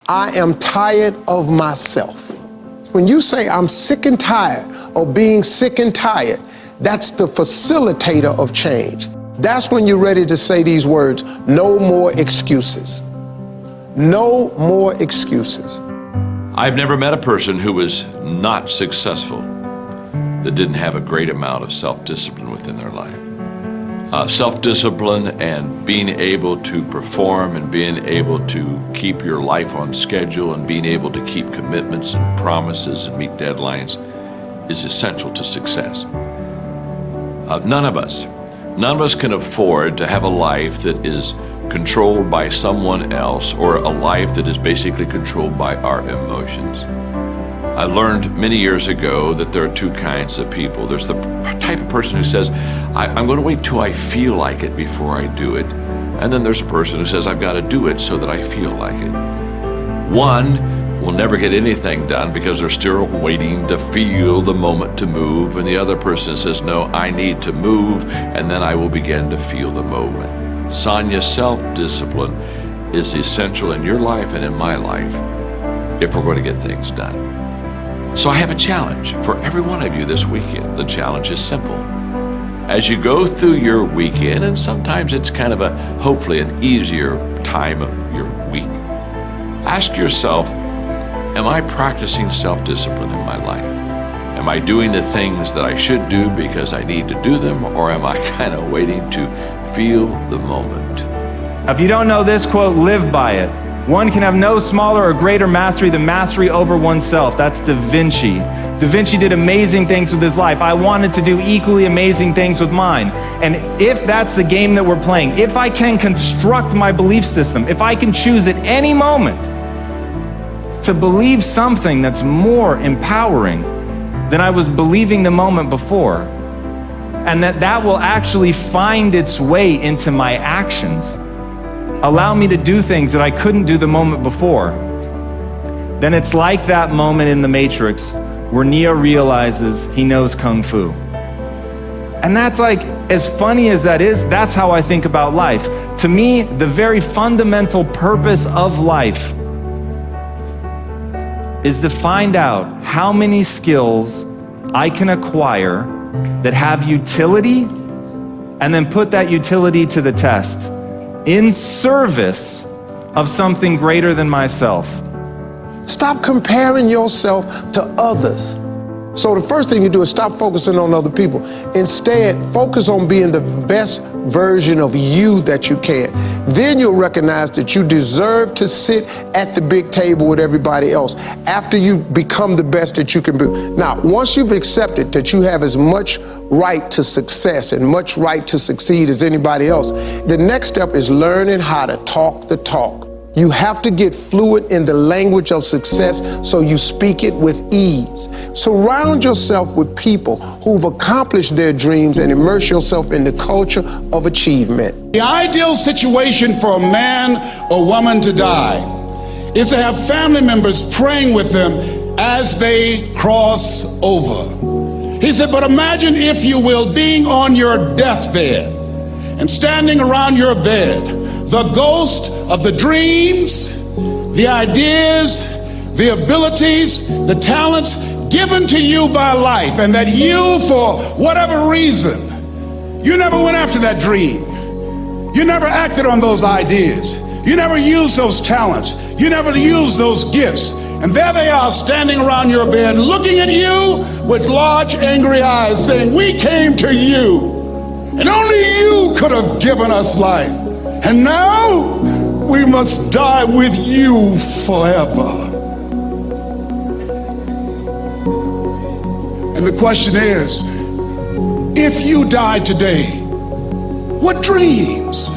I am tired of myself. When you say I'm sick and tired of being sick and tired, that's the facilitator of change. That's when you're ready to say these words, no more excuses. No more excuses. I've never met a person who was not successful that didn't have a great amount of self-discipline within their life. Self-discipline and being able to perform and being able to keep your life on schedule and being able to keep commitments and promises and meet deadlines is essential to success. None of us can afford to have a life that is controlled by someone else or a life that is basically controlled by our emotions. I learned many years ago that there are two kinds of people. There's the type of person who says, I'm going to wait till I feel like it before I do it. And then there's a person who says, I've got to do it so that I feel like it. One will never get anything done because they're still waiting to feel the moment to move. And the other person says, no, I need to move, and then I will begin to feel the moment. Sonia, self-discipline is essential in your life and in my life if we're going to get things done. So I have a challenge for every one of you this weekend. The challenge is simple. As you go through your weekend, and sometimes it's kind of hopefully an easier time of your week, ask yourself, am I practicing self-discipline in my life? Am I doing the things that I should do because I need to do them, or am I kind of waiting to feel the moment? If you don't know this quote, live by it. One can have no smaller or greater mastery than mastery over oneself. That's Da Vinci. Da Vinci did amazing things with his life. I wanted to do equally amazing things with mine. And if that's the game that we're playing, if I can construct my belief system, if I can choose at any moment to believe something that's more empowering than I was believing the moment before, and that will actually find its way into my actions, allow me to do things that I couldn't do the moment before, then it's like that moment in The Matrix where Neo realizes he knows Kung Fu. And that's like, as funny as that is, that's how I think about life. To me, the very fundamental purpose of life is to find out how many skills I can acquire that have utility, and then put that utility to the test in service of something greater than myself. Stop comparing yourself to others. So the first thing you do is stop focusing on other people. Instead, focus on being the best version of you that you can. Then you'll recognize that you deserve to sit at the big table with everybody else after you become the best that you can be. Now, once you've accepted that you have as much right to success and much right to succeed as anybody else, the next step is learning how to talk the talk. You have to get fluent in the language of success so you speak it with ease. Surround yourself with people who've accomplished their dreams and immerse yourself in the culture of achievement. The ideal situation for a man or woman to die is to have family members praying with them as they cross over. He said, but imagine, if you will, being on your deathbed and standing around your bed, the ghost of the dreams, the ideas, the abilities, the talents given to you by life, and that you, for whatever reason, you never went after that dream. You never acted on those ideas. You never used those talents. You never used those gifts. And there they are standing around your bed, looking at you with large, angry eyes, saying, we came to you, and only you could have given us life. And now we must die with you forever. And the question is, if you die today, what dreams,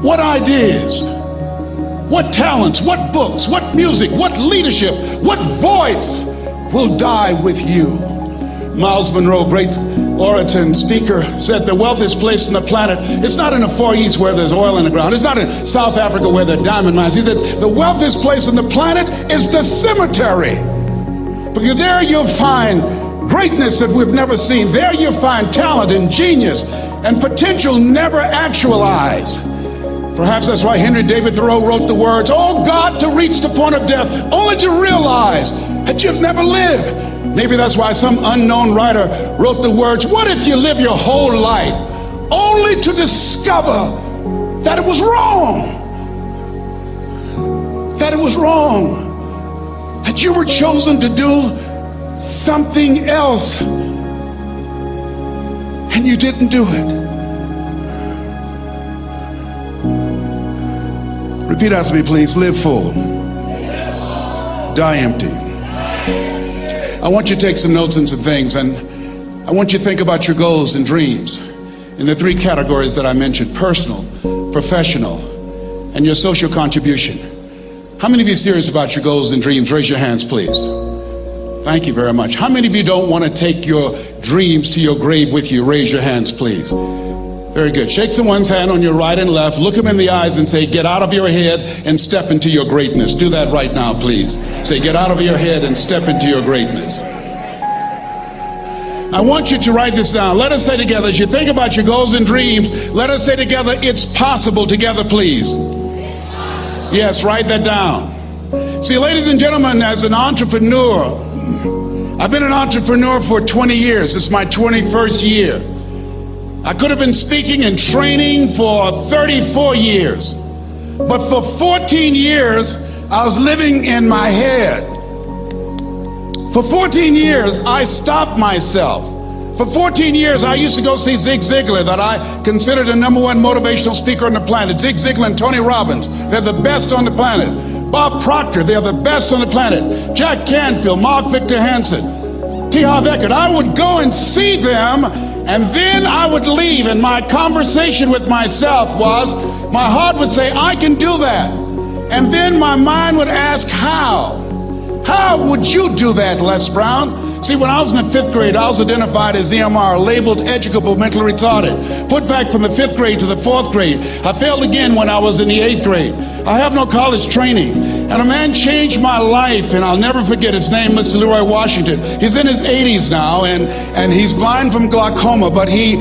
what ideas, what talents, what books, what music, what leadership, what voice will die with you? Miles Monroe, great orator and speaker, said the wealthiest place on the planet, it's not in the Far East where there's oil in the ground. It's not in South Africa where there are diamond mines. He said the wealthiest place on the planet is the cemetery, because there you'll find greatness that we've never seen. There you'll find talent and genius and potential never actualized. Perhaps that's why Henry David Thoreau wrote the words, "Oh God, to reach the point of death, only to realize that you've never lived." Maybe that's why some unknown writer wrote the words, "What if you live your whole life only to discover that it was wrong? That it was wrong. That you were chosen to do something else and you didn't do it." Repeat after me, please. Live full. Die empty. I want you to take some notes and some things, and I want you to think about your goals and dreams in the three categories that I mentioned: personal, professional, and your social contribution. How many of you are serious about your goals and dreams? Raise your hands, please. Thank you very much. How many of you don't want to take your dreams to your grave with you? Raise your hands, please. Very good. Shake someone's hand on your right and left. Look them in the eyes and say, "Get out of your head and step into your greatness." Do that right now, please. Say, "Get out of your head and step into your greatness." I want you to write this down. Let us say together, as you think about your goals and dreams, let us say together, "It's possible," together, please. Yes, write that down. See, ladies and gentlemen, as an entrepreneur, I've been an entrepreneur for 20 years. It's my 21st year. I could have been speaking and training for 34 years. But for 14 years, I was living in my head. For 14 years, I stopped myself. For 14 years, I used to go see Zig Ziglar, that I considered the #1 motivational speaker on the planet. Zig Ziglar and Tony Robbins, they're the best on the planet. Bob Proctor, they're the best on the planet. Jack Canfield, Mark Victor Hansen, T. Harv Eker. I would go and see them, and then I would leave, and my conversation with myself was, my heart would say, "I can do that." And then my mind would ask, how? How would you do that, Les Brown? See, when I was in the 5th grade, I was identified as EMR, labeled educable mentally retarded. Put back from the 5th grade to the 4th grade. I failed again when I was in the 8th grade. I have no college training. And a man changed my life, and I'll never forget his name, Mr. Leroy Washington. He's in his 80s now, and he's blind from glaucoma, but he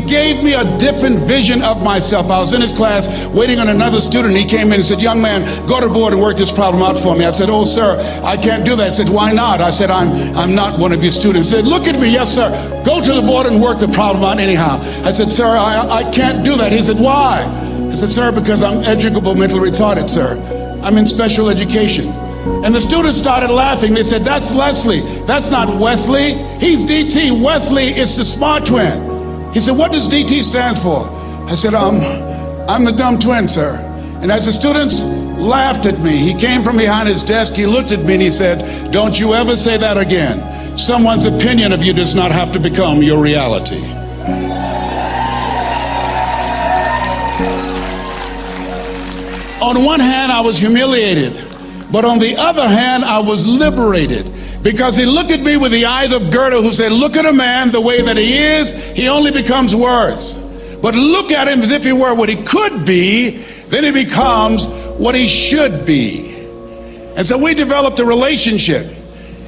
gave me a different vision of myself. I was in his class waiting on another student. He came in and said, "Young man, go to the board and work this problem out for me." I said, "Oh, sir, I can't do that." I said, "Why not?" I said, I'm not one of your students." He said, "Look at me." "Yes, sir. Go to the board and work the problem out anyhow." I said, "Sir, I can't do that." He said, "Why?" I said, "Sir, because I'm educable mentally retarded, sir. I'm in special education." And the students started laughing. They said, "That's Leslie. That's not Wesley. He's DT. Wesley is the smart twin." He said, "What does DT stand for?" I said, I'm the dumb twin, sir." And as the students laughed at me, he came from behind his desk, he looked at me and he said, "Don't you ever say that again. Someone's opinion of you does not have to become your reality." On one hand, I was humiliated, but on the other hand, I was liberated, because he looked at me with the eyes of Goethe, who said, "Look at a man the way that he is, he only becomes worse. But look at him as if he were what he could be, then he becomes what he should be." And so we developed a relationship.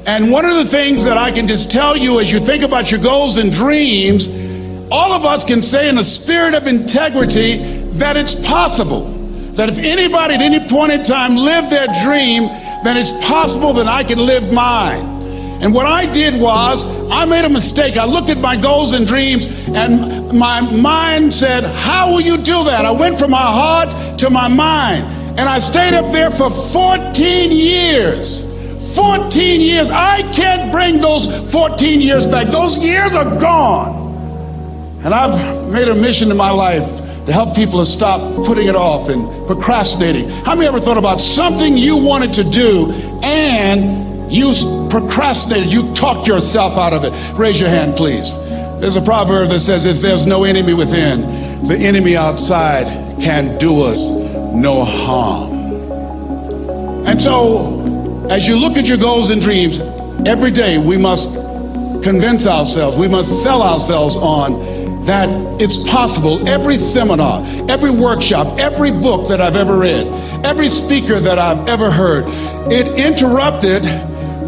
And one of the things that I can just tell you as you think about your goals and dreams, all of us can say in a spirit of integrity that it's possible. That if anybody at any point in time lived their dream, then it's possible that I can live mine. And what I did was, I made a mistake. I looked at my goals and dreams, and my mind said, "How will you do that?" I went from my heart to my mind, and I stayed up there for 14 years. 14 years. I can't bring those 14 years back. Those years are gone. And I've made a mission in my life to help people to stop putting it off and procrastinating. How many ever thought about something you wanted to do and you procrastinated, you talked yourself out of it? Raise your hand, please. There's a proverb that says, "If there's no enemy within, the enemy outside can do us no harm." And so, as you look at your goals and dreams, every day we must convince ourselves, we must sell ourselves on that it's possible. Every seminar, every workshop, every book that I've ever read, every speaker that I've ever heard, it interrupted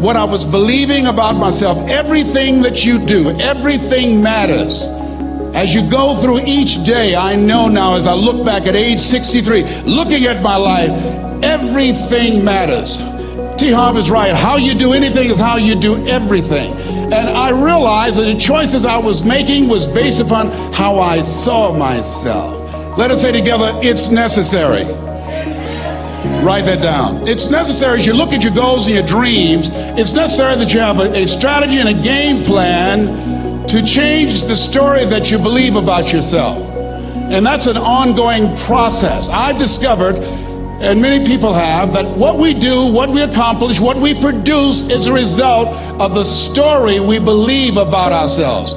what I was believing about myself. Everything that you do, everything matters. As you go through each day, I know now as I look back at age 63, looking at my life, everything matters. T. Harv is right. How you do anything is how you do everything. And I realized that the choices I was making was based upon how I saw myself. Let us say together, it's necessary. Write that down. It's necessary as you look at your goals and your dreams, it's necessary that you have a strategy and a game plan to change the story that you believe about yourself. And that's an ongoing process. I've discovered, and many people have, that what we do, what we accomplish, what we produce is a result of the story we believe about ourselves.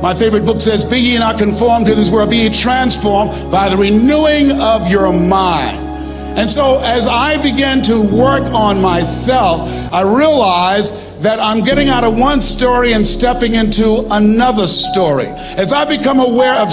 My favorite book says, "Be ye not conformed to this world, be ye transformed by the renewing of your mind." And so as I began to work on myself, I realized that I'm getting out of one story and stepping into another story. As I become aware of